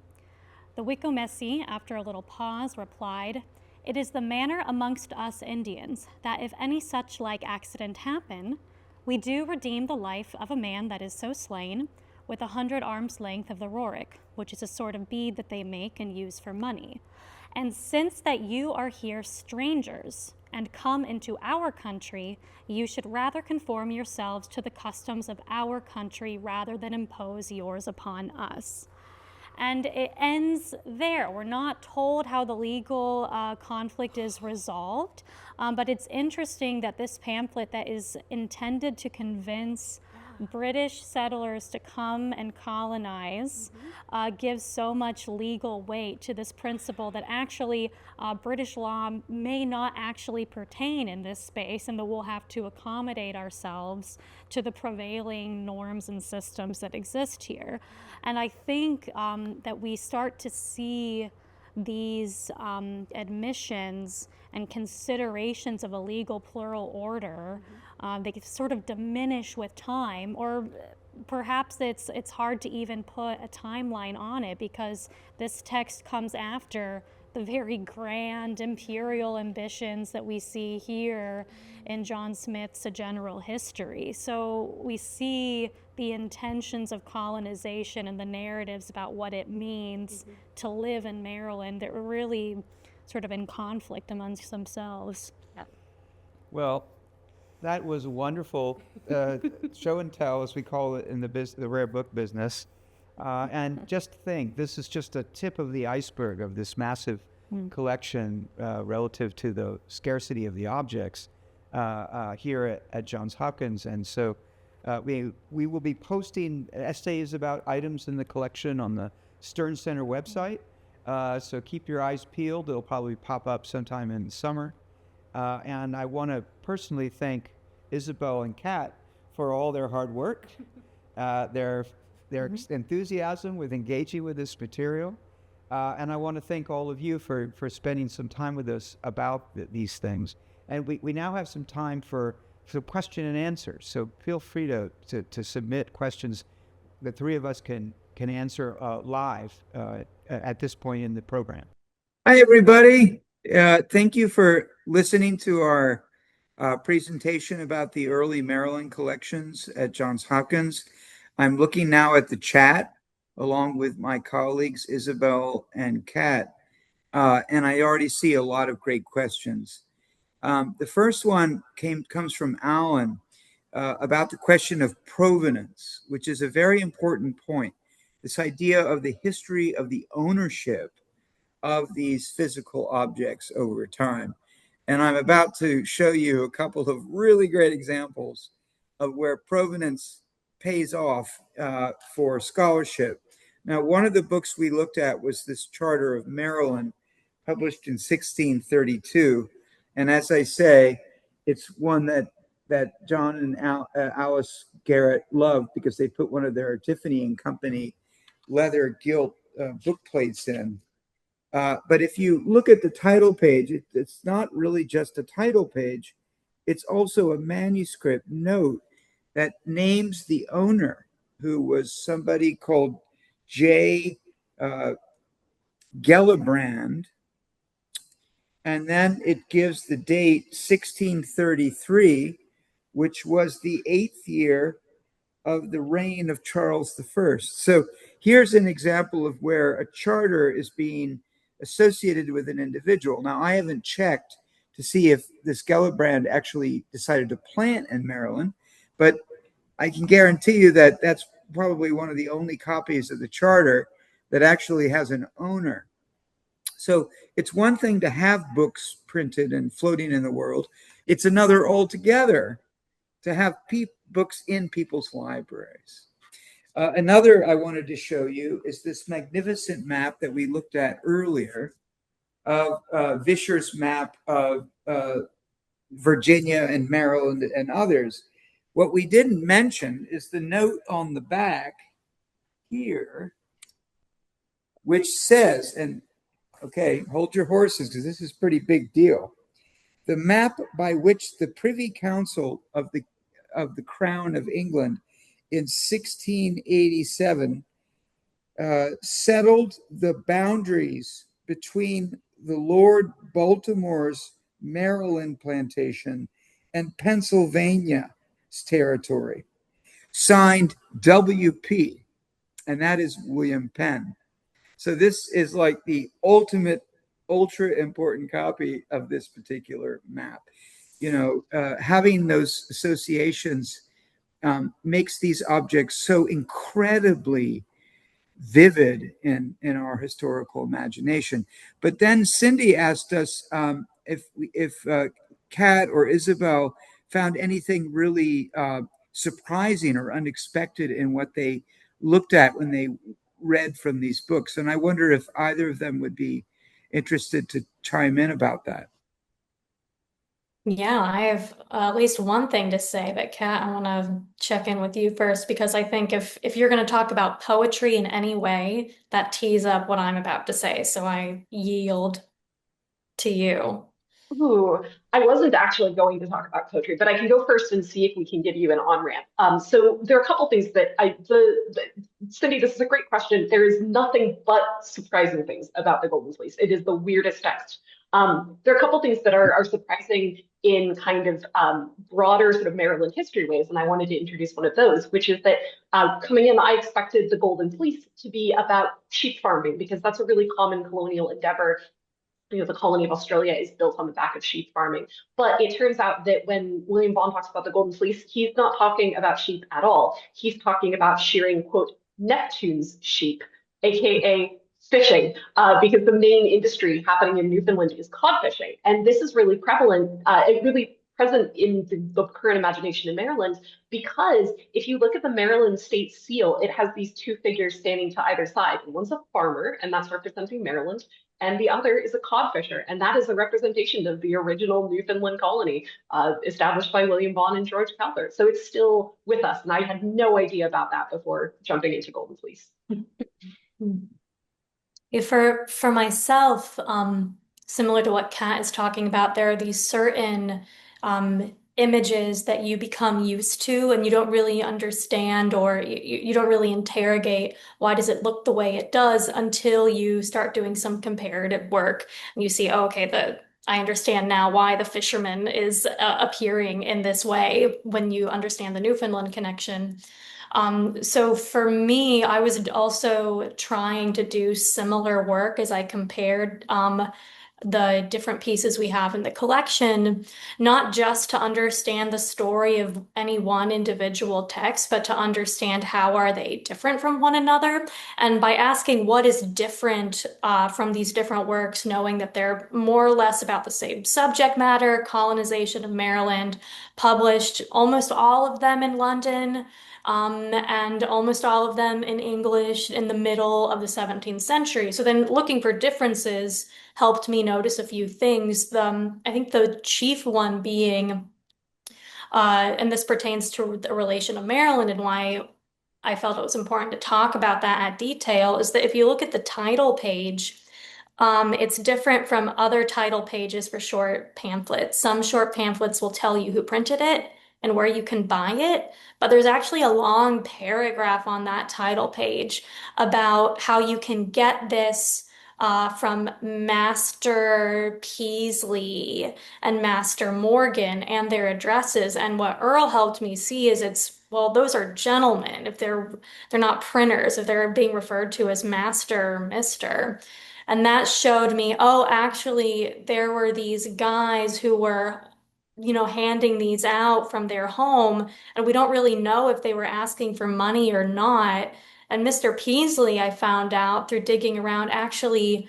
The Wikomesi, after a little pause, replied, "It is the manner amongst us Indians that if any such like accident happen, we do redeem the life of a man that is so slain with 100 arms length of the roric, which is a sort of bead that they make and use for money. And since that you are here strangers and come into our country, you should rather conform yourselves to the customs of our country rather than impose yours upon us." And it ends there. We're not told how the legal conflict is resolved, but it's interesting that this pamphlet that is intended to convince British settlers to come and colonize gives so much legal weight to this principle that actually British law may not actually pertain in this space, and that we'll have to accommodate ourselves to the prevailing norms and systems that exist here. And I think that we start to see these admissions and considerations of a legal plural order, they sort of diminish with time, or perhaps it's hard to even put a timeline on it, because this text comes after the very grand imperial ambitions that we see here in John Smith's A General History. So we see the intentions of colonization and the narratives about what it means to live in Maryland that were really sort of in conflict amongst themselves. Well, that was wonderful show and tell, as we call it in the rare book business. And just think, this is just a tip of the iceberg of this massive collection relative to the scarcity of the objects here at Johns Hopkins. And so We will be posting essays about items in the collection on the Stern Center website. So keep your eyes peeled. It'll probably pop up sometime in the summer. And I want to personally thank Isabel and Kat for all their hard work, their enthusiasm with engaging with this material. And I want to thank all of you for spending some time with us about these things. And we now have some time for question and answer. So feel free to submit questions the three of us can answer live at this point in the program. Hi, everybody. Thank you for listening to our presentation about the early Maryland collections at Johns Hopkins. I'm looking now at the chat along with my colleagues, Isabel and Kat, and I already see a lot of great questions. The first one comes from Alan about the question of provenance, which is a very important point. This idea of the history of the ownership of these physical objects over time. And I'm about to show you a couple of really great examples of where provenance pays off for scholarship. Now, one of the books we looked at was this Charter of Maryland, published in 1632. And as I say, it's one that John and Alice Garrett loved because they put one of their Tiffany and Company leather gilt book plates in. But if you look at the title page, it's not really just a title page. It's also a manuscript note that names the owner, who was somebody called J. Gellibrand. And then it gives the date 1633, which was the 8th year of the reign of Charles I. So here's an example of where a charter is being associated with an individual. Now, I haven't checked to see if this Gellibrand actually decided to plant in Maryland, but I can guarantee you that that's probably one of the only copies of the charter that actually has an owner. So it's one thing to have books printed and floating in the world. It's another altogether to have books in people's libraries. Another I wanted to show you is this magnificent map that we looked at earlier, of Vischer's map of Virginia and Maryland and others. What we didn't mention is the note on the back here, which says, and okay, hold your horses because this is a pretty big deal. The map by which the Privy Council of the Crown of England in 1687 settled the boundaries between the Lord Baltimore's Maryland plantation and Pennsylvania's territory, signed WP, and that is William Penn. So this is like the ultimate, ultra important copy of this particular map. You know, having those associations makes these objects so incredibly vivid in our historical imagination. But then Cindy asked us if Kat or Isabel found anything really surprising or unexpected in what they looked at when they read from these books. And I wonder if either of them would be interested to chime in about that. Yeah, I have at least one thing to say, but Kat, I want to check in with you first because I think if you're going to talk about poetry in any way, that tees up what I'm about to say. So I yield to you. Ooh, I wasn't actually going to talk about poetry, but I can go first and see if we can give you an on-ramp. So there are a couple things that Cindy, this is a great question. There is nothing but surprising things about the Golden Fleece. It is the weirdest text. There are a couple things that are surprising in kind of broader sort of Maryland history ways, and I wanted to introduce one of those, which is that coming in, I expected the Golden Fleece to be about sheep farming because that's a really common colonial endeavor. You know, the colony of Australia is built on the back of sheep farming. But it turns out that when William Vaughan talks about the Golden Fleece, he's not talking about sheep at all. He's talking about shearing, quote, Neptune's sheep, aka fishing, because the main industry happening in Newfoundland is cod fishing. And this is really prevalent. It really present in the current imagination in Maryland, because if you look at the Maryland state seal, it has these two figures standing to either side. One's a farmer, and that's representing Maryland, and the other is a codfisher, and that is a representation of the original Newfoundland colony established by William Vaughan and George Calvert. So it's still with us, and I had no idea about that before jumping into Golden Fleece. Yeah, for myself, similar to what Kat is talking about, there are these certain images that you become used to and you don't really understand, or you don't really interrogate why does it look the way it does until you start doing some comparative work and you see, oh, okay, I understand now why the fisherman is appearing in this way when you understand the Newfoundland connection. So for me, I was also trying to do similar work as I compared the different pieces we have in the collection, not just to understand the story of any one individual text, but to understand how are they different from one another. And by asking what is different from these different works, knowing that they're more or less about the same subject matter, colonization of Maryland, published almost all of them in London, and almost all of them in English in the middle of the 17th century. So then looking for differences helped me notice a few things. I think the chief one being, and this pertains to the relation of Maryland and why I felt it was important to talk about that at detail, is that if you look at the title page, it's different from other title pages for short pamphlets. Some short pamphlets will tell you who printed it and where you can buy it, but there's actually a long paragraph on that title page about how you can get this from Master Peasley and Master Morgan and their addresses. And what Earle helped me see is well, those are gentlemen if they're not printers, if they're being referred to as Master or Mister. And that showed me, oh, actually, there were these guys who were, handing these out from their home, and we don't really know if they were asking for money or not. And Mr. Peasley, I found out through digging around, actually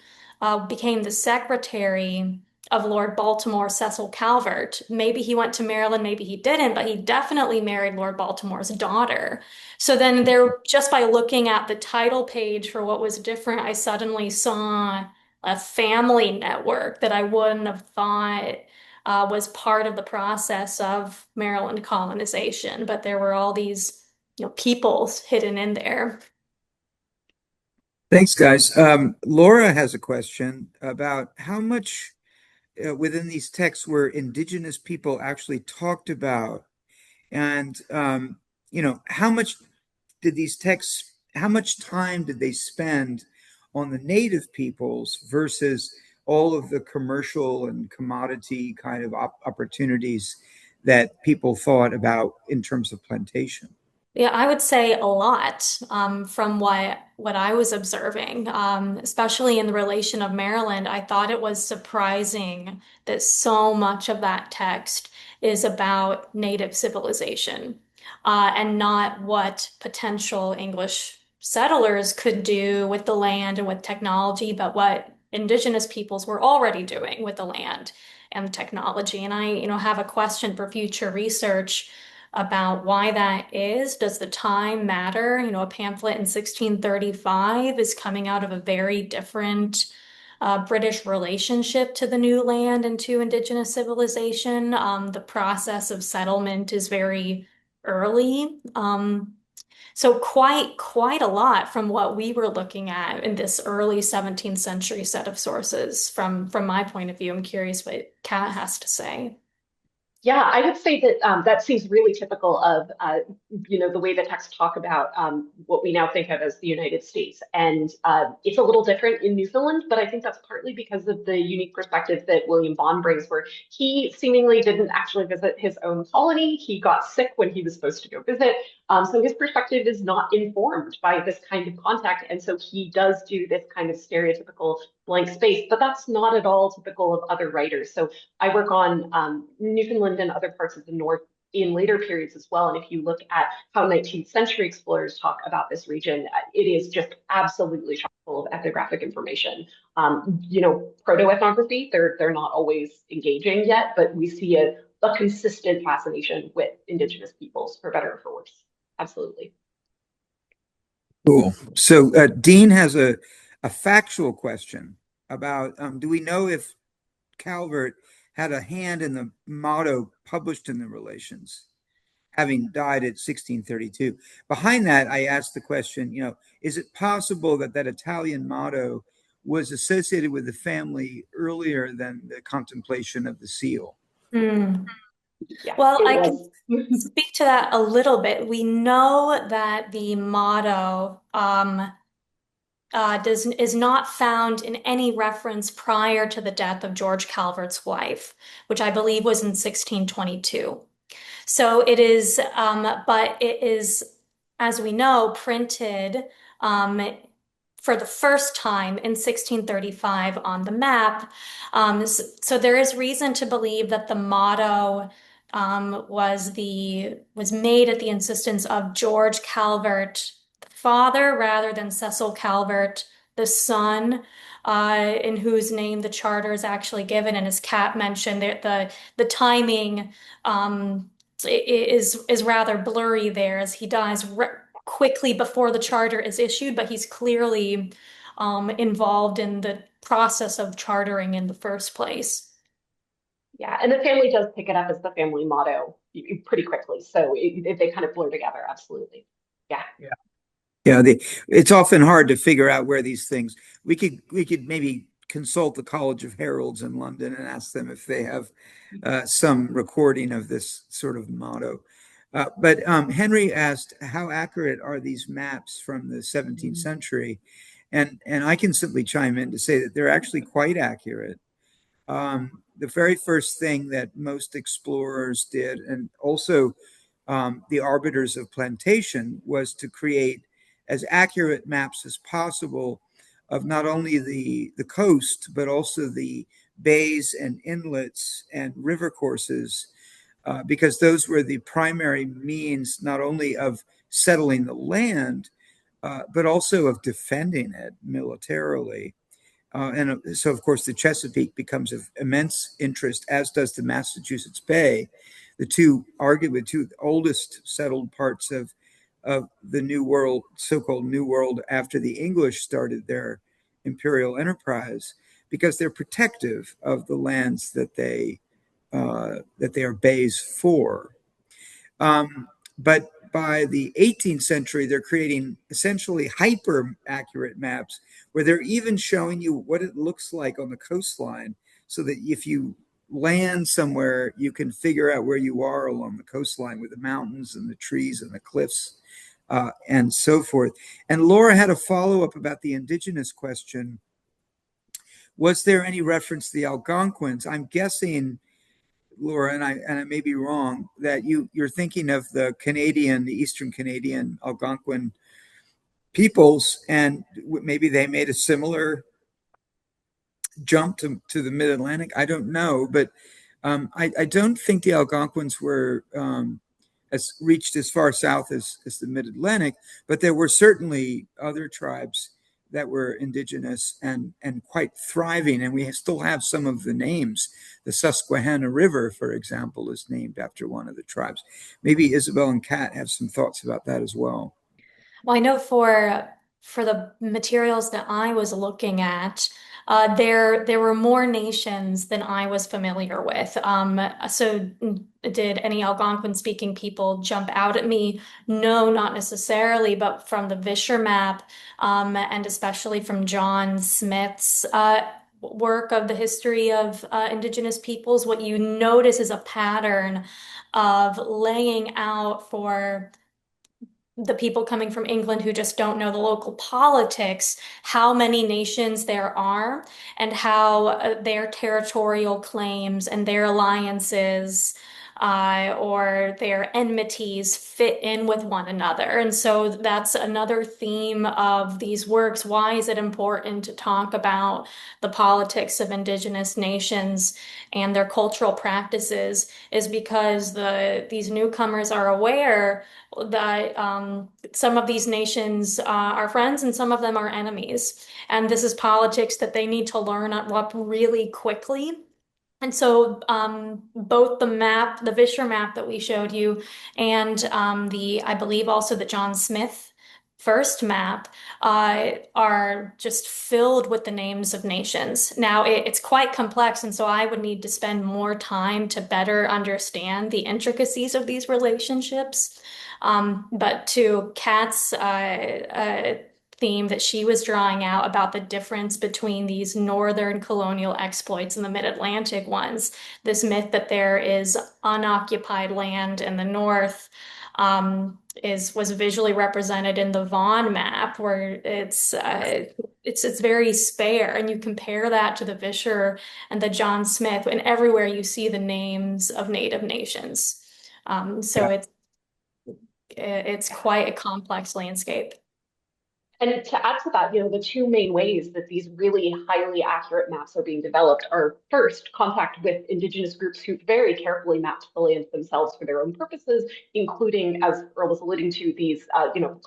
became the secretary of Lord Baltimore Cecil Calvert. Maybe he went to Maryland, maybe he didn't, but he definitely married Lord Baltimore's daughter. So then just by looking at the title page for what was different, I suddenly saw a family network that I wouldn't have thought was part of the process of Maryland colonization, but there were all these, peoples hidden in there. Thanks, guys. Laura has a question about how much within these texts were indigenous people actually talked about, and how much how much time did they spend on the native peoples versus all of the commercial and commodity kind of opportunities that people thought about in terms of plantation? Yeah, I would say a lot from what I was observing, especially in the relation of Maryland. I thought it was surprising that so much of that text is about native civilization and not what potential English settlers could do with the land and with technology, but what indigenous peoples were already doing with the land and technology. And I, have a question for future research about why that is. Does the time matter? A pamphlet in 1635 is coming out of a very different British relationship to the new land and to indigenous civilization. The process of settlement is very early. So quite a lot from what we were looking at in this early 17th century set of sources from my point of view. I'm curious what Kat has to say. Yeah, I would say that that seems really typical of the way the texts talk about what we now think of as the United States, and it's a little different in Newfoundland, but I think that's partly because of the unique perspective that William Vaughan brings, where he seemingly didn't actually visit his own colony. He got sick when he was supposed to go visit, so his perspective is not informed by this kind of contact, and so he does do this kind of stereotypical blank space, but that's not at all typical of other writers. So I work on Newfoundland and other parts of the North in later periods as well. And if you look at how 19th century explorers talk about this region, it is just absolutely chock full of ethnographic information. Proto-ethnography, they're not always engaging yet, but we see a a consistent fascination with Indigenous peoples, for better or for worse. Absolutely. Cool. So Dean has a factual question about do we know if Calvert had a hand in the motto published in the Relations, having died at 1632? Behind that, I asked the question, is it possible that that Italian motto was associated with the family earlier than the contemplation of the seal? Hmm. Yes, Well, it I can was. speak to that a little bit. We know that the motto is not found in any reference prior to the death of George Calvert's wife, which I believe was in 1622. So it is, but it is, as we know, printed for the first time in 1635 on the map. So there is reason to believe that the motto was made at the insistence of George Calvert, the father, rather than Cecil Calvert, the son, in whose name the charter is actually given. And as Kat mentioned, the timing is rather blurry there, as he dies quickly before the charter is issued, but he's clearly involved in the process of chartering in the first place. Yeah, and the family does pick it up as the family motto pretty quickly. So they kind of blur together, absolutely. Yeah. Yeah, it's often hard to figure out where these things. We could maybe consult the College of Heralds in London and ask them if they have some recording of this sort of motto. But Henry asked, how accurate are these maps from the 17th century? And I can simply chime in to say that they're actually quite accurate. The very first thing that most explorers did, and also the arbiters of plantation, was to create as accurate maps as possible of not only the coast, but also the bays and inlets and river courses, because those were the primary means not only of settling the land, but also of defending it militarily. And so, of course, the Chesapeake becomes of immense interest, as does the Massachusetts Bay, the two, arguably, two oldest settled parts of the New World, so-called New World, after the English started their imperial enterprise, because they're protective of the lands that they are bays for. But by the 18th century, they're creating essentially hyper accurate maps where they're even showing you what it looks like on the coastline, so that if you land somewhere, you can figure out where you are along the coastline with the mountains and the trees and the cliffs, and so forth. And Laura had a follow up about the indigenous question. Was there any reference to the Algonquins? I'm guessing, Laura, and I may be wrong, that you're thinking of the Eastern Canadian Algonquin peoples, and maybe they made a similar jump to the Mid Atlantic. I don't know, but I don't think the Algonquins were as reached as far south as the Mid Atlantic, but there were certainly other tribes that were indigenous and quite thriving, and we still have some of the names. The Susquehanna River, for example, is named after one of the tribes. Maybe Isabel and Kat have some thoughts about that as well. Well, I know for the materials that I was looking at, there were more nations than I was familiar with. So did any Algonquin speaking people jump out at me? No, not necessarily, but from the Vischer map, and especially from John Smith's work of the history of indigenous peoples, what you notice is a pattern of laying out for the people coming from England who just don't know the local politics, how many nations there are, and how their territorial claims and their alliances or their enmities fit in with one another. And so that's another theme of these works. Why is it important to talk about the politics of indigenous nations and their cultural practices? Is because these newcomers are aware that some of these nations are friends and some of them are enemies. And this is politics that they need to learn up really quickly And so both the map, the Vischer map that we showed you, and I believe also the John Smith first map are just filled with the names of nations. Now it's quite complex, and so I would need to spend more time to better understand the intricacies of these relationships. But to Kat's theme that she was drawing out about the difference between these northern colonial exploits and the mid-Atlantic ones, this myth that there is unoccupied land in the north was visually represented in the Vaughan map, where it's very spare, and you compare that to the Vischer and the John Smith, and everywhere you see the names of native nations. So Yeah. it's quite a complex landscape. And to add to that, the two main ways that these really highly accurate maps are being developed are first, contact with indigenous groups who very carefully mapped the land themselves for their own purposes, including, as Earle was alluding to, these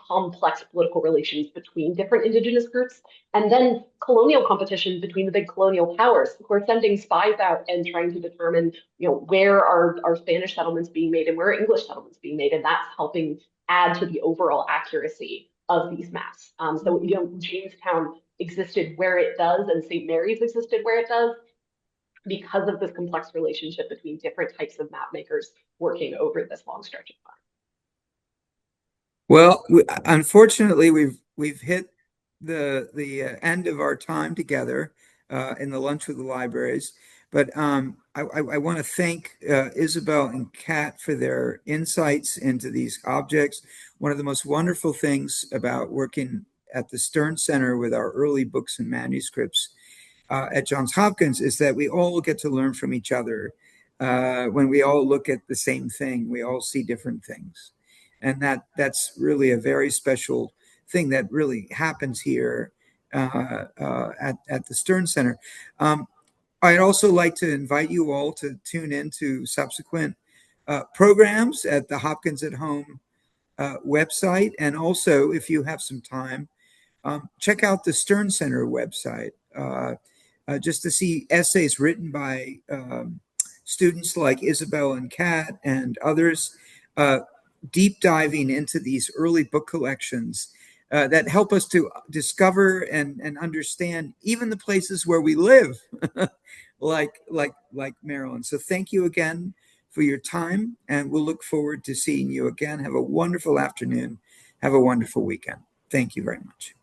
complex political relations between different indigenous groups, and then colonial competition between the big colonial powers who are sending spies out and trying to determine, where are Spanish settlements being made and where are English settlements being made, and that's helping add to the overall accuracy of these maps. So, Jamestown existed where it does and St. Mary's existed where it does because of this complex relationship between different types of map makers working over this long stretch of time. Well, unfortunately, we've hit the end of our time together in the lunch with the libraries. But I want to thank Isabel and Kat for their insights into these objects. One of the most wonderful things about working at the Stern Center with our early books and manuscripts at Johns Hopkins is that we all get to learn from each other. When we all look at the same thing, we all see different things. And that's really a very special thing that really happens here at the Stern Center. I'd also like to invite you all to tune in to subsequent programs at the Hopkins at Home website. And also, if you have some time, check out the Stern Center website just to see essays written by students like Isabel and Kat and others deep diving into these early book collections that help us to discover and understand even the places where we live, like Maryland. So thank you again for your time, and we'll look forward to seeing you again. Have a wonderful afternoon. Have a wonderful weekend. Thank you very much.